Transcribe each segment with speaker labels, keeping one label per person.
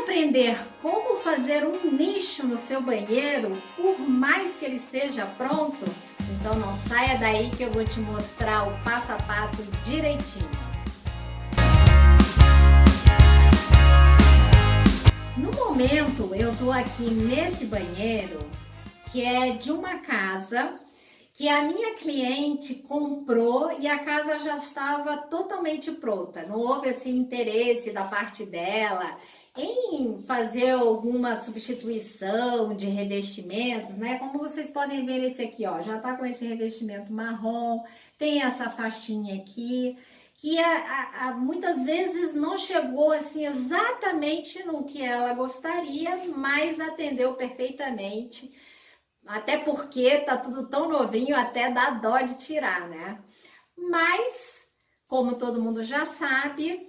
Speaker 1: aprender como fazer um nicho no seu banheiro, por mais que ele esteja pronto? Então não saia daí que eu vou te mostrar o passo a passo direitinho. No momento eu tô aqui nesse banheiro, que é de uma casa que a minha cliente comprou e a casa já estava totalmente pronta. Não houve esse interesse da parte dela em fazer alguma substituição de revestimentos, né? Como vocês podem ver, esse aqui, ó, já tá com esse revestimento marrom, tem essa faixinha aqui, que muitas vezes não chegou assim exatamente no que ela gostaria, mas atendeu perfeitamente. Até porque tá tudo tão novinho, até dá dó de tirar, né? Mas, como todo mundo já sabe,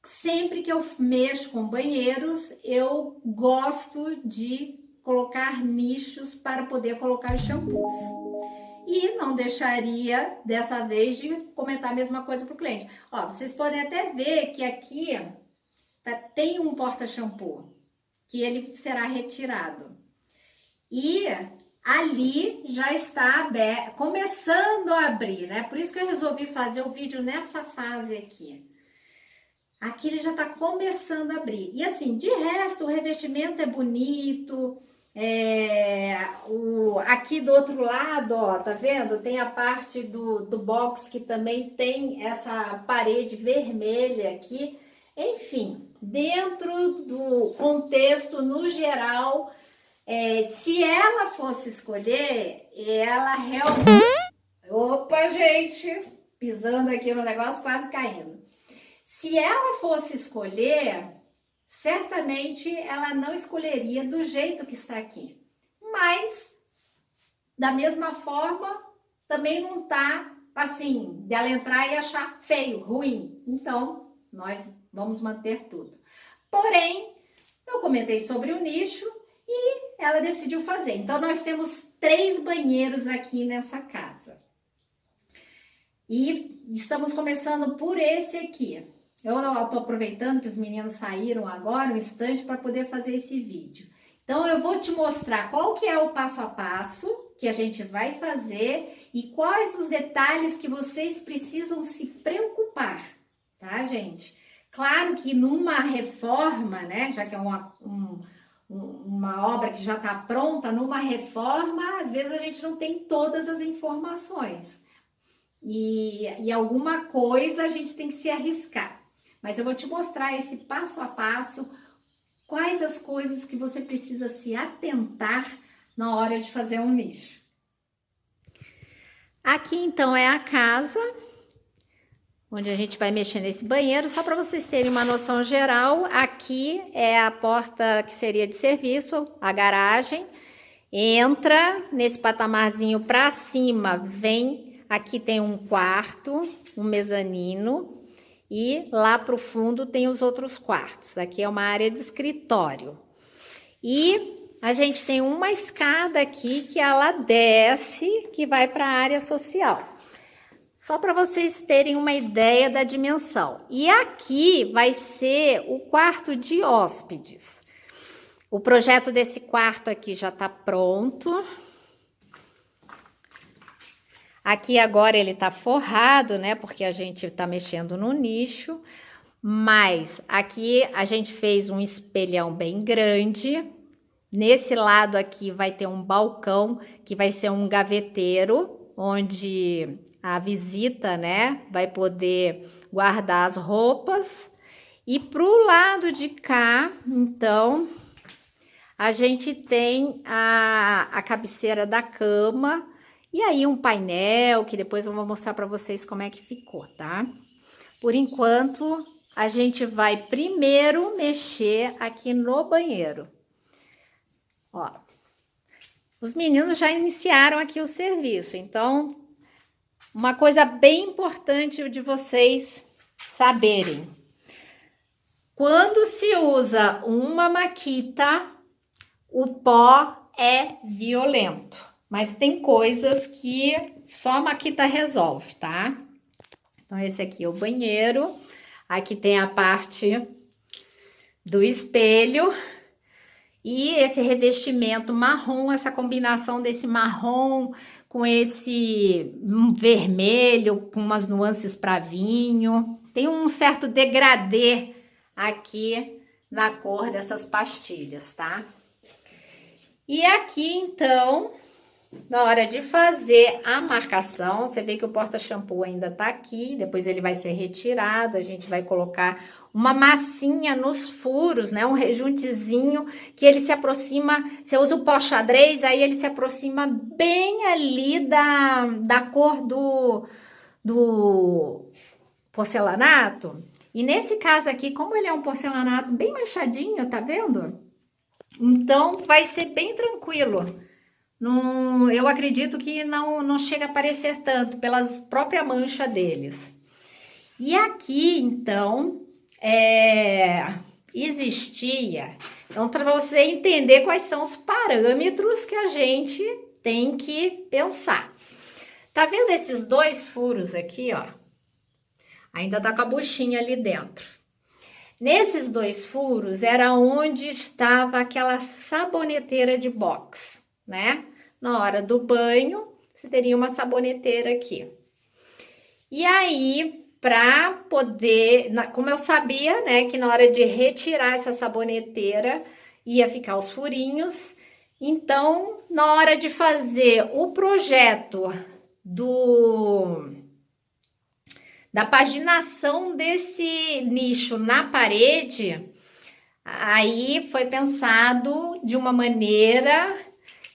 Speaker 1: sempre que eu mexo com banheiros, eu gosto de colocar nichos para poder colocar os shampoos. E não deixaria, dessa vez, de comentar a mesma coisa para o cliente. Ó, vocês podem até ver que aqui tem um porta-shampoo, que ele será retirado. E ali já está começando a abrir, né? Por isso que eu resolvi fazer o vídeo nessa fase aqui. Aqui ele já está começando a abrir. E assim, de resto, o revestimento é bonito. Aqui do outro lado, ó, tá vendo? Tem a parte do box que também tem essa parede vermelha aqui. Enfim, dentro do contexto, no geral... se ela fosse escolher, ela realmente... Opa, gente! Pisando aqui no negócio, quase caindo. Se ela fosse escolher, certamente ela não escolheria do jeito que está aqui. Mas, da mesma forma, também não tá assim, dela entrar e achar feio, ruim. Então, nós vamos manter tudo. Porém, eu comentei sobre o nicho e ela decidiu fazer. Então, nós temos 3 banheiros aqui nessa casa. E estamos começando por esse aqui. Eu estou aproveitando que os meninos saíram agora, um instante, para poder fazer esse vídeo. Então, eu vou te mostrar qual que é o passo a passo que a gente vai fazer e quais os detalhes que vocês precisam se preocupar, tá, gente? Claro que numa reforma, né, já que é uma obra que já está pronta, numa reforma, às vezes a gente não tem todas as informações. E alguma coisa a gente tem que se arriscar. Mas eu vou te mostrar esse passo a passo, quais as coisas que você precisa se atentar na hora de fazer um nicho. Aqui então é a casa onde a gente vai mexer nesse banheiro, só para vocês terem uma noção geral. Aqui é a porta que seria de serviço, a garagem. Entra nesse patamarzinho para cima, vem, aqui tem um quarto, um mezanino, e lá para o fundo tem os outros quartos. Aqui é uma área de escritório. E a gente tem uma escada aqui que ela desce, que vai para a área social. Só para vocês terem uma ideia da dimensão. E aqui vai ser o quarto de hóspedes. O projeto desse quarto aqui já está pronto. Aqui agora ele está forrado, né? Porque a gente está mexendo no nicho. Mas aqui a gente fez um espelhão bem grande. Nesse lado aqui vai ter um balcão que vai ser um gaveteiro, onde a visita, né, vai poder guardar as roupas. E pro lado de cá, então, a gente tem a cabeceira da cama e aí um painel que depois eu vou mostrar para vocês como é que ficou, tá? Por enquanto, a gente vai primeiro mexer aqui no banheiro. Ó, os meninos já iniciaram aqui o serviço, então... Uma coisa bem importante de vocês saberem. Quando se usa uma maquita, o pó é violento. Mas tem coisas que só a maquita resolve, tá? Então, esse aqui é o banheiro. Aqui tem a parte do espelho. E esse revestimento marrom, essa combinação desse marrom com esse vermelho, com umas nuances para vinho. Tem um certo degradê aqui na cor dessas pastilhas, tá? E aqui, então, na hora de fazer a marcação, você vê que o porta-shampoo ainda tá aqui, depois ele vai ser retirado, a gente vai colocar uma massinha nos furos, né? Um rejuntezinho que ele se aproxima, você usa o pó xadrez, aí ele se aproxima bem ali da cor do porcelanato. E nesse caso aqui, como ele é um porcelanato bem manchadinho, tá vendo? Então, vai ser bem tranquilo. Não, eu acredito que não chega a aparecer tanto pelas própria mancha deles. E aqui, então, existia... Então, para você entender quais são os parâmetros que a gente tem que pensar. Tá vendo esses dois furos aqui, ó? Ainda tá com a buchinha ali dentro. Nesses dois furos era onde estava aquela saboneteira de box, né? Na hora do banho, você teria uma saboneteira aqui. E aí, para poder, como eu sabia, né, que na hora de retirar essa saboneteira ia ficar os furinhos, então, na hora de fazer o projeto da paginação desse nicho na parede, aí foi pensado de uma maneira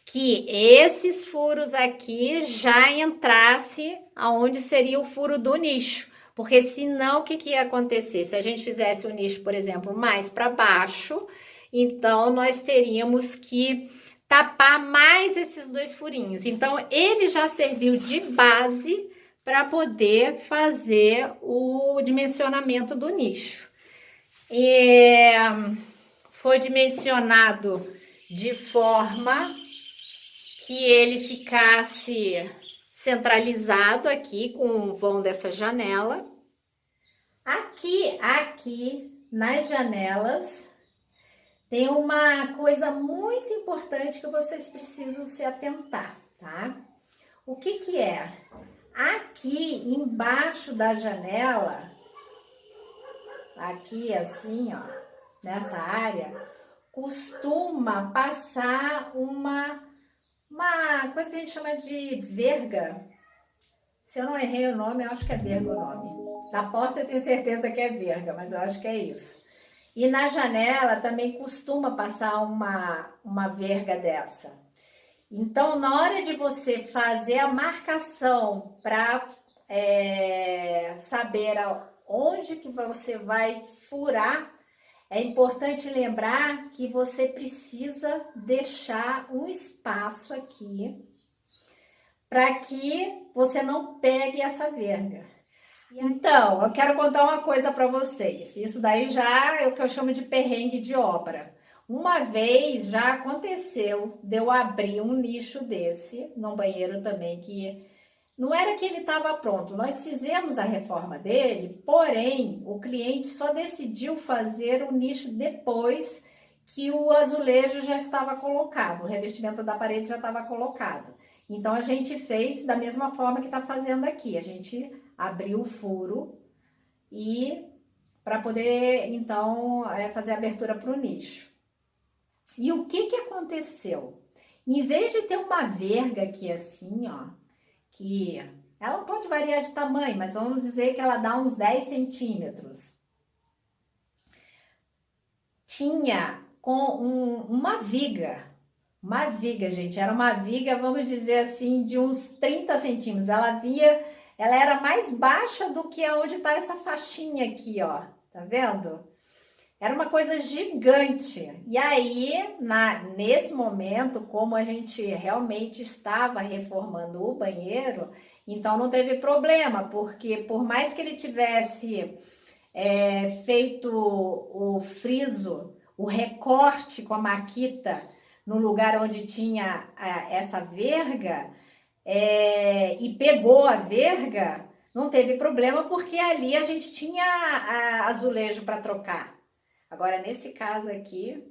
Speaker 1: que esses furos aqui já entrasse aonde seria o furo do nicho, porque senão o que ia acontecer? Se a gente fizesse o nicho, por exemplo, mais para baixo, então nós teríamos que tapar mais esses dois furinhos. Então ele já serviu de base para poder fazer o dimensionamento do nicho. E foi dimensionado de forma que ele ficasse centralizado aqui com o vão dessa janela. Aqui nas janelas tem uma coisa muito importante que vocês precisam se atentar, tá? O que é? Aqui embaixo da janela, aqui assim, ó, nessa área, costuma passar uma coisa que a gente chama de verga. Se eu não errei o nome, eu acho que é verga o nome. Da porta eu tenho certeza que é verga, mas eu acho que é isso. E na janela também costuma passar uma verga dessa. Então, na hora de você fazer a marcação para saber onde que você vai furar, é importante lembrar que você precisa deixar um espaço aqui para que você não pegue essa verga. Então, eu quero contar uma coisa para vocês. Isso daí já é o que eu chamo de perrengue de obra. Uma vez já aconteceu de eu abrir um nicho desse, num banheiro também, que não era que ele estava pronto. Nós fizemos a reforma dele, porém, o cliente só decidiu fazer o nicho depois que o azulejo já estava colocado, o revestimento da parede já estava colocado. Então, a gente fez da mesma forma que está fazendo aqui. A gente abriu o furo e para poder, então, fazer a abertura para o nicho. E o que aconteceu? Em vez de ter uma verga aqui assim, ó, que ela pode variar de tamanho, mas vamos dizer que ela dá uns 10 centímetros. Tinha com uma viga, gente, era uma viga, vamos dizer assim, de uns 30 centímetros. Ela era mais baixa do que onde está essa faixinha aqui, ó, tá vendo? Era uma coisa gigante. E aí, nesse momento, como a gente realmente estava reformando o banheiro, então não teve problema, porque por mais que ele tivesse feito o friso, o recorte com a maquita no lugar onde tinha essa verga, e pegou a verga, não teve problema, porque ali a gente tinha azulejo para trocar. Agora, nesse caso aqui,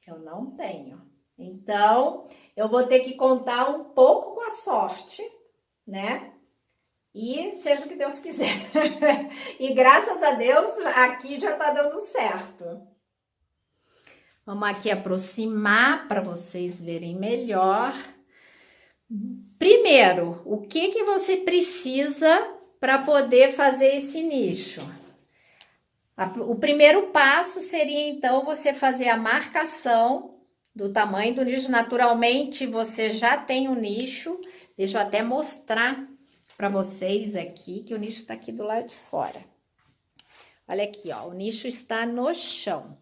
Speaker 1: eu não tenho. Então, eu vou ter que contar um pouco com a sorte, né? E seja o que Deus quiser. E graças a Deus, aqui já tá dando certo. Vamos aqui aproximar para vocês verem melhor. Primeiro, o que você precisa para poder fazer esse nicho? O primeiro passo seria, então, você fazer a marcação do tamanho do nicho. Naturalmente, você já tem um nicho. Deixa eu até mostrar para vocês aqui, que o nicho está aqui do lado de fora. Olha aqui, ó, o nicho está no chão.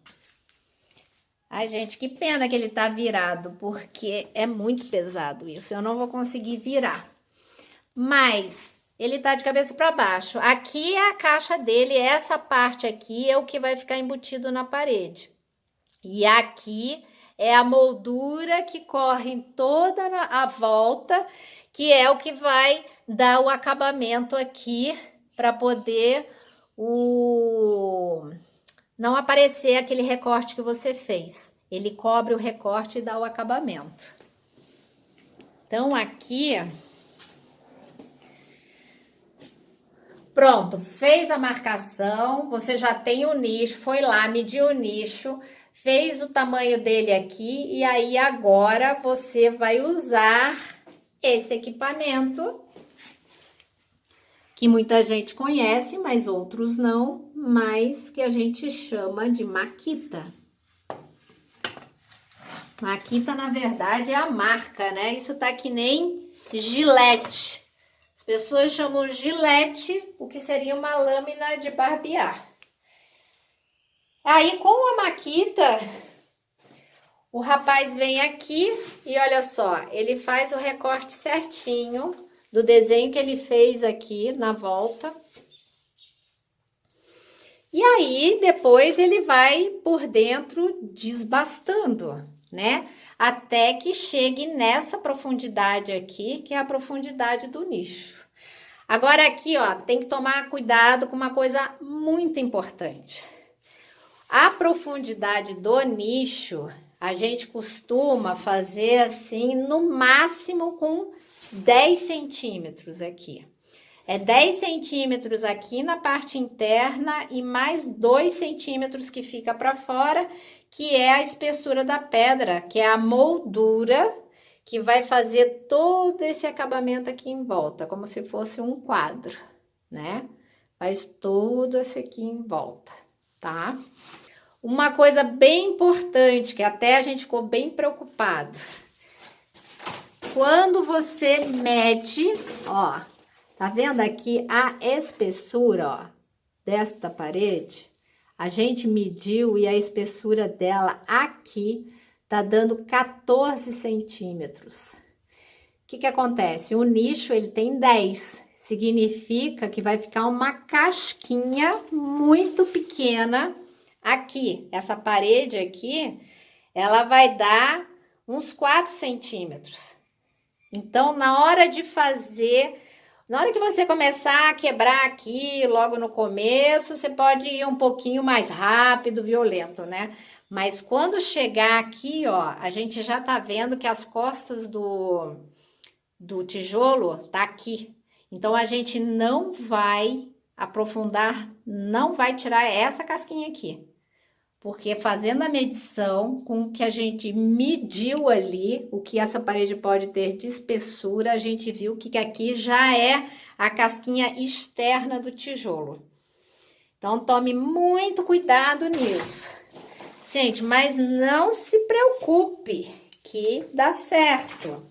Speaker 1: Ai, gente, que pena que ele tá virado, porque é muito pesado isso. Eu não vou conseguir virar. Mas ele tá de cabeça para baixo. Aqui é a caixa dele, essa parte aqui é o que vai ficar embutido na parede. E aqui é a moldura que corre em toda a volta, que é o que vai dar o acabamento aqui para poder não aparecer aquele recorte que você fez. Ele cobre o recorte e dá o acabamento. Então, aqui... Pronto, fez a marcação, você já tem o nicho, foi lá, mediu o nicho, fez o tamanho dele aqui, e aí agora você vai usar esse equipamento, que muita gente conhece, mas outros não, mas que a gente chama de maquita. Maquita, na verdade, é a marca, né? Isso tá que nem Gillette. As pessoas chamam Gillette, o que seria uma lâmina de barbear. Aí, com a maquita, o rapaz vem aqui e olha só, ele faz o recorte certinho do desenho que ele fez aqui na volta. E aí, depois ele vai por dentro desbastando, né? Até que chegue nessa profundidade aqui, que é a profundidade do nicho. Agora aqui, ó, tem que tomar cuidado com uma coisa muito importante. A profundidade do nicho, a gente costuma fazer assim, no máximo com 10 centímetros aqui. É 10 centímetros aqui na parte interna e mais 2 centímetros que fica para fora, que é a espessura da pedra, que é a moldura que vai fazer todo esse acabamento aqui em volta, como se fosse um quadro, né? Faz tudo isso aqui em volta, tá? Uma coisa bem importante, que até a gente ficou bem preocupado. Quando você mede, ó, tá vendo aqui a espessura, ó, desta parede? A gente mediu e a espessura dela aqui tá dando 14 centímetros. O que acontece? O nicho, ele tem 10. Significa que vai ficar uma casquinha muito pequena aqui. Essa parede aqui, ela vai dar uns 4 centímetros. Então, na hora de fazer... Na hora que você começar a quebrar aqui, logo no começo, você pode ir um pouquinho mais rápido, violento, né? Mas quando chegar aqui, ó, a gente já tá vendo que as costas do tijolo tá aqui. Então, a gente não vai aprofundar, não vai tirar essa casquinha aqui. Porque fazendo a medição com o que a gente mediu ali, o que essa parede pode ter de espessura, a gente viu que aqui já é a casquinha externa do tijolo. Então, tome muito cuidado nisso. Gente, mas não se preocupe, que dá certo.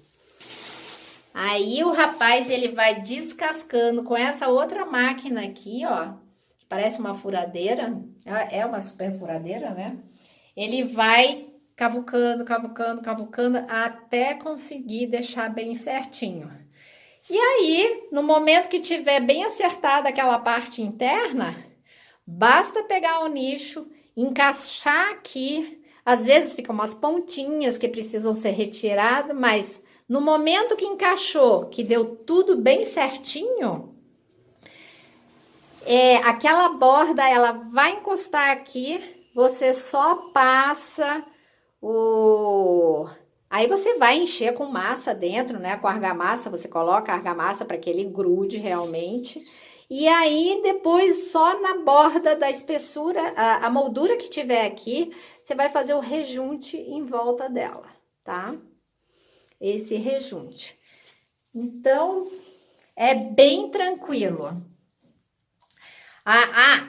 Speaker 1: Aí, o rapaz, ele vai descascando com essa outra máquina aqui, ó. Parece uma furadeira, é uma super furadeira, né? Ele vai cavucando, cavucando, cavucando, até conseguir deixar bem certinho. E aí, no momento que tiver bem acertada aquela parte interna, basta pegar o nicho, encaixar aqui. Às vezes ficam umas pontinhas que precisam ser retiradas, mas no momento que encaixou, que deu tudo bem certinho... aquela borda, ela vai encostar aqui, você só passa o... Aí você vai encher com massa dentro, né? Com argamassa, você coloca a argamassa para que ele grude realmente. E aí, depois, só na borda da espessura, a moldura que tiver aqui, você vai fazer o rejunte em volta dela, tá? Esse rejunte. Então, é bem tranquilo.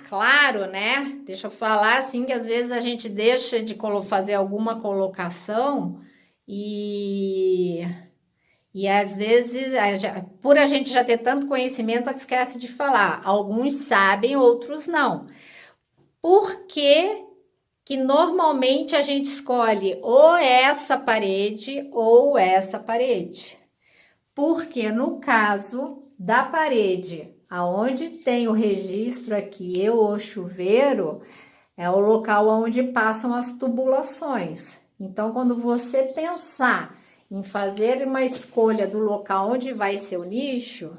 Speaker 1: Claro, né? Deixa eu falar assim que às vezes a gente deixa de fazer alguma colocação e às vezes, por a gente já ter tanto conhecimento, esquece de falar. Alguns sabem, outros não. Por que normalmente a gente escolhe ou essa parede ou essa parede? Porque no caso da parede, aonde tem o registro aqui, o chuveiro, é o local onde passam as tubulações. Então, quando você pensar em fazer uma escolha do local onde vai ser o nicho,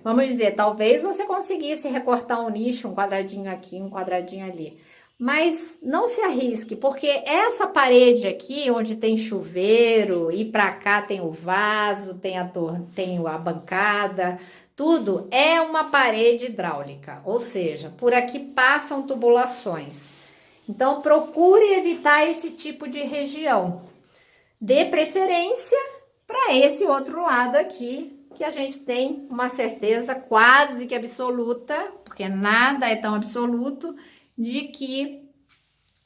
Speaker 1: vamos dizer, talvez você conseguisse recortar um nicho, um quadradinho aqui, um quadradinho ali. Mas não se arrisque, porque essa parede aqui, onde tem chuveiro, e para cá tem o vaso, tem a bancada, tudo é uma parede hidráulica, ou seja, por aqui passam tubulações. Então, procure evitar esse tipo de região. Dê preferência para esse outro lado aqui, que a gente tem uma certeza quase que absoluta, porque nada é tão absoluto, de que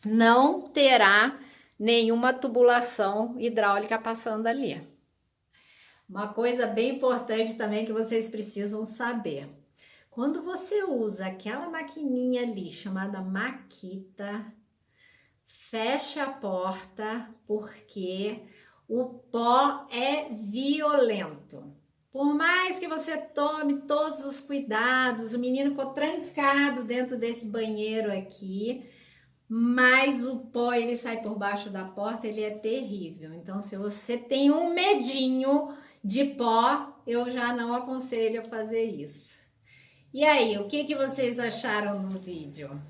Speaker 1: não terá nenhuma tubulação hidráulica passando ali. Uma coisa bem importante também que vocês precisam saber. Quando você usa aquela maquininha ali chamada Makita, feche a porta porque o pó é violento. Por mais que você tome todos os cuidados, o menino ficou trancado dentro desse banheiro aqui, mas o pó, ele sai por baixo da porta, ele é terrível. Então, se você tem um medinho de pó, eu já não aconselho a fazer isso. E aí, o que vocês acharam no vídeo?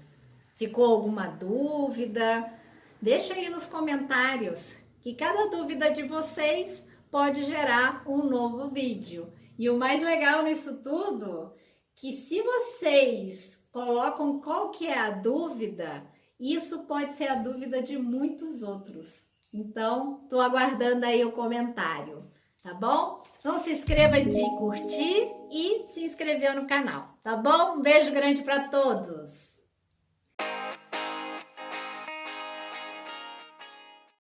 Speaker 1: Ficou alguma dúvida? Deixa aí nos comentários, que cada dúvida de vocês pode gerar um novo vídeo. E o mais legal nisso tudo, que se vocês colocam qual que é a dúvida, isso pode ser a dúvida de muitos outros. Então, tô aguardando aí o comentário, tá bom? Não se esqueça de curtir e se inscrever no canal, tá bom? Um beijo grande para todos!